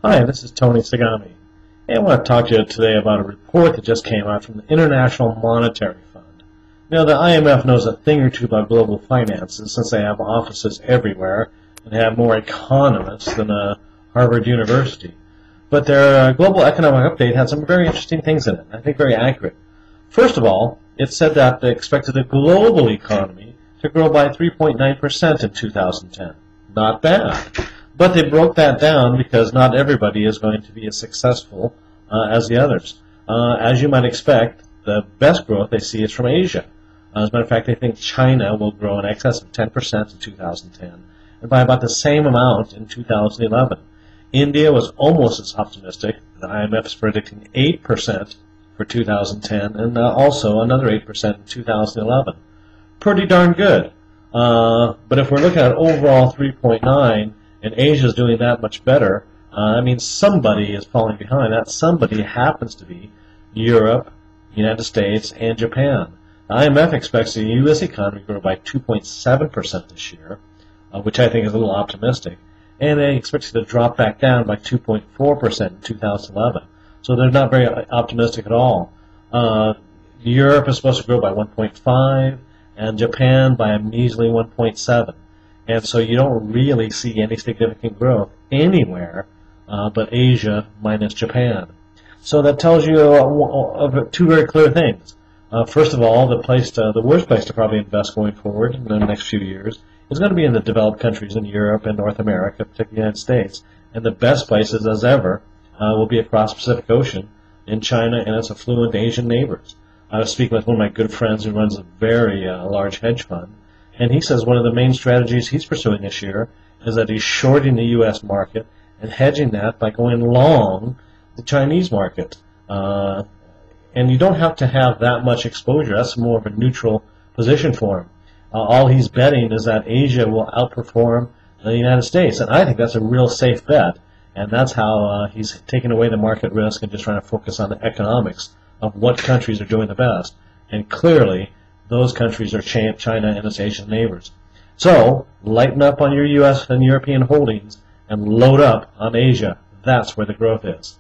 Hi, this is Tony Sagami. And I want to talk to you today about a report that just came out from the International Monetary Fund. You know, the IMF knows a thing or two about global finances since they have offices everywhere and have more economists than Harvard University. But their global economic update had some very interesting things in it, I think very accurate. First of all, it said that they expected the global economy to grow by 3.9% in 2010. Not bad. But they broke that down because not everybody is going to be as successful as the others. As you might expect, the best growth they see is from Asia. As a matter of fact, they think China will grow in excess of 10% in 2010, and by about the same amount in 2011. India was almost as optimistic. The IMF is predicting 8% for 2010, and also another 8% in 2011. Pretty darn good. But if we're looking at overall 3.9, and Asia is doing that much better, I mean, somebody is falling behind. That somebody happens to be Europe, United States, and Japan. The IMF expects the U.S. economy to grow by 2.7% this year, which I think is a little optimistic, and they expect it to drop back down by 2.4% in 2011. So they're not very optimistic at all. Europe is supposed to grow by 1.5%, and Japan by a measly 1.7%. And so you don't really see any significant growth anywhere but Asia minus Japan. So that tells you of two very clear things. First of all, the worst place to probably invest going forward in the next few years is going to be in the developed countries in Europe and North America, particularly the United States. And the best places, as ever, will be across the Pacific Ocean in China and its affluent Asian neighbors. I was speaking with one of my good friends who runs a very large hedge fund, and he says one of the main strategies he's pursuing this year is that he's shorting the U.S. market and hedging that by going long the Chinese market. And you don't have to have that much exposure. That's more of a neutral position for him. All he's betting is that Asia will outperform the United States, and I think that's a real safe bet. And that's how he's taking away the market risk and just trying to focus on the economics of what countries are doing the best. And clearly, those countries are China and its Asian neighbors. So, lighten up on your U.S. and European holdings and load up on Asia. That's where the growth is.